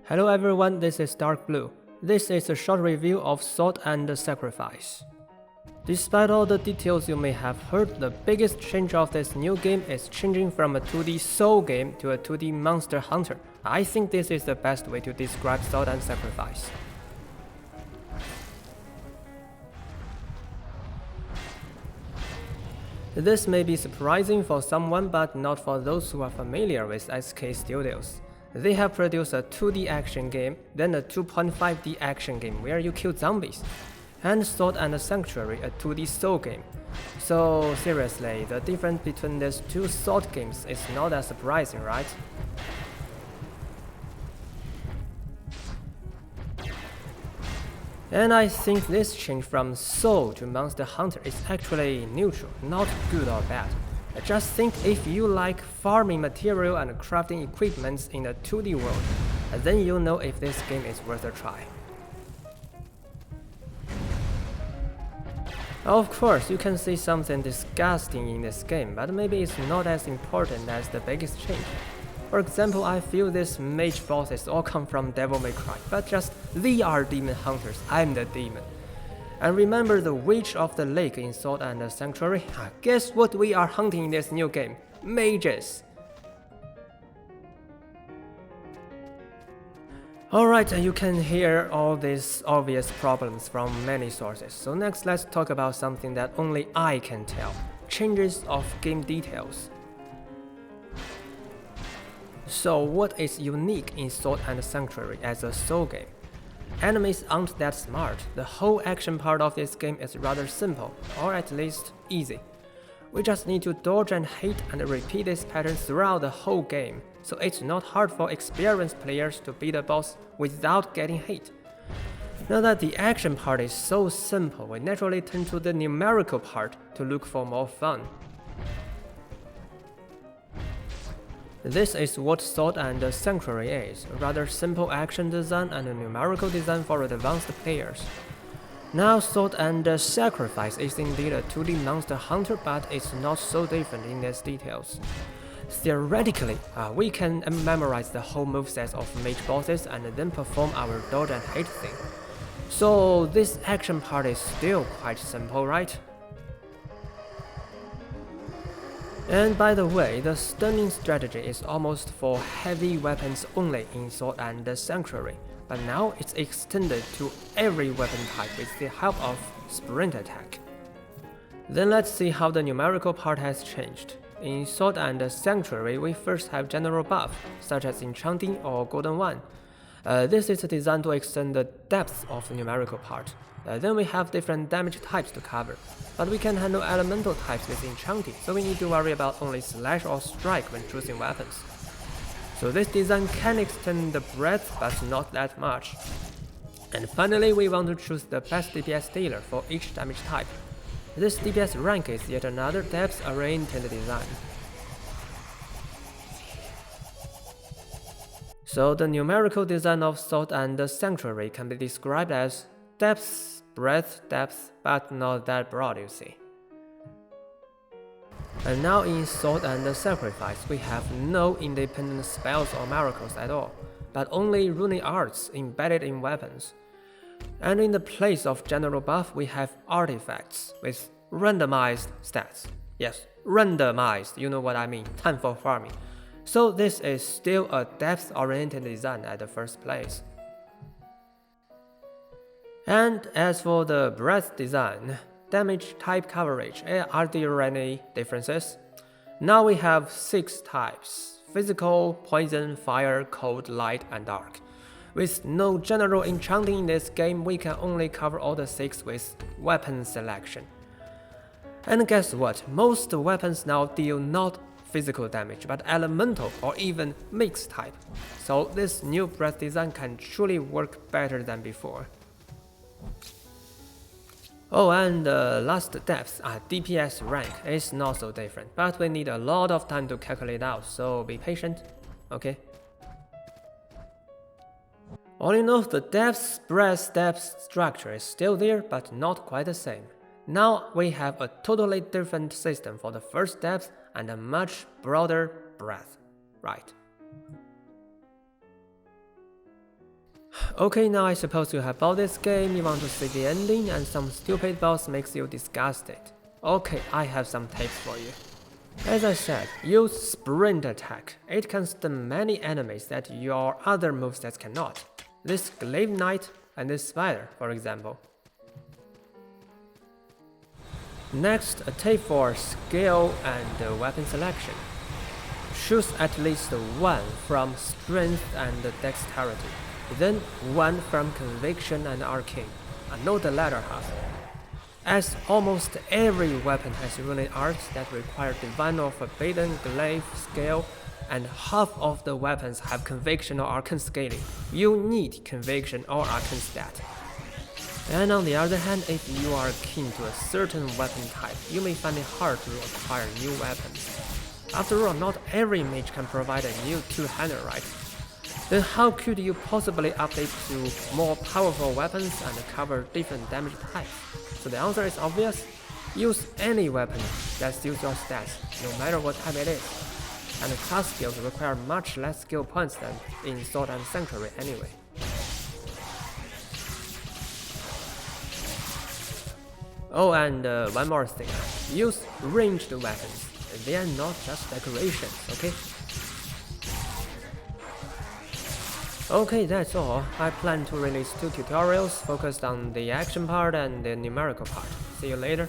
Hello everyone, this is Darkbblue. This is a short review of Sword and Sacrifice. Despite all the details you may have heard, the biggest change of this new game is changing from a 2D Soul game to a 2D Monster Hunter. I think this is the best way to describe Sword and Sacrifice. This may be surprising for someone, but not for those who are familiar with SK Studios. They have produced a 2D action game, then a 2.5D action game where you kill zombies, and Sword and Sanctuary, a 2D Soul game. So seriously, the difference between these two Sword games is not that surprising, right? And I think this change from Soul to Monster Hunter is actually neutral, not good or bad. Just think if you like farming material and crafting equipments in the 2D world, then you'll know if this game is worth a try. Of course, you can see something disgusting in this game, but maybe it's not as important as the biggest change. For example, I feel these mage bosses all come from Devil May Cry, but just they are demon hunters, I'm the demon. And remember the Witch of the Lake in Sword and Sanctuary? Guess what we are hunting in this new game? Mages! Alright, you can hear all these obvious problems from many sources, so next let's talk about something that only I can tell. Changes of game details. So what is unique in Sword and Sanctuary as a Soul game? Enemies aren't that smart. The whole action part of this game is rather simple, or at least easy. We just need to dodge and hit and repeat this pattern throughout the whole game, so it's not hard for experienced players to beat a boss without getting hit. Now that the action part is so simple, we naturally turn to the numerical part to look for more fun. This is what Sword and Sanctuary is, a rather simple action design and a numerical design for advanced players. Now Sword and Sacrifice is indeed a 2D Monster Hunter, but it's not so different in its details. Theoretically, we can memorize the whole movesets of mage bosses and then perform our dodge and hit thing. So this action part is still quite simple, right? And by the way, the stunning strategy is almost for heavy weapons only in Sword and Sanctuary, but now it's extended to every weapon type with the help of sprint attack. Then let's see how the numerical part has changed. In Sword and Sanctuary, we first have general buff, such as Enchanting or Golden One. This is designed to extend the depth of the numerical part. Then we have different damage types to cover, but we can handle elemental types with Enchanting, so we need to worry about only slash or strike when choosing weapons. So this design can extend the breadth, but not that much. And finally, we want to choose the best DPS dealer for each damage type. This DPS rank is yet another depth-oriented design. So the numerical design of Sword and Sanctuary can be described as depth, breadth, depth, but not that broad, you see. And now in Sword and Sacrifice, we have no independent spells or miracles at all, but only runic arts embedded in weapons. And in the place of general buff, we have artifacts with randomized stats. Yes, randomized, you know what I mean, time for farming. So this is still a depth-oriented design at the first place. And as for the breadth design, damage type coverage, are there any differences? Now we have 6 types: physical, poison, fire, cold, light, and dark. With no general enchanting in this game, we can only cover all the 6 with weapon selection. And guess what? Most weapons now deal not physical damage, but elemental or even mixed type. So this new breadth design can truly work better than before. Oh, and last depth, DPS rank is not so different, but we need a lot of time to calculate out, so be patient, okay? All in all, the depth, breadth, depth structure is still there, but not quite the same. Now we have a totally different system for the first depth and a much broader breadth, right? Okay, now I suppose you have bought this game, you want to see the ending, and some stupid boss makes you disgusted. Okay, I have some tips for you. As I said, use sprint attack. It can stun many enemies that your other movesets cannot. This Glaive Knight and this Spider, for example. Next, a tip for skill and weapon selection. Choose at least one from strength and dexterity, then one from conviction and arcane, and not the latter half. As almost every weapon has runic arts that require divine or forbidden glaive skill, and half of the weapons have conviction or arcane scaling, you need conviction or arcane stat. And on the other hand, if you are keen to a certain weapon type, you may find it hard to acquire new weapons. After all, not every mage can provide a new two-hander, right? Then how could you possibly update to more powerful weapons and cover different damage types? So the answer is obvious. Use any weapon that suits your stats, no matter what type it is. And class skills require much less skill points than in Sword and Sanctuary anyway. Oh, and one more thing. Use ranged weapons. They are not just decorations, okay? Okay, that's all. I plan to release 2 tutorials focused on the action part and the numerical part. See you later.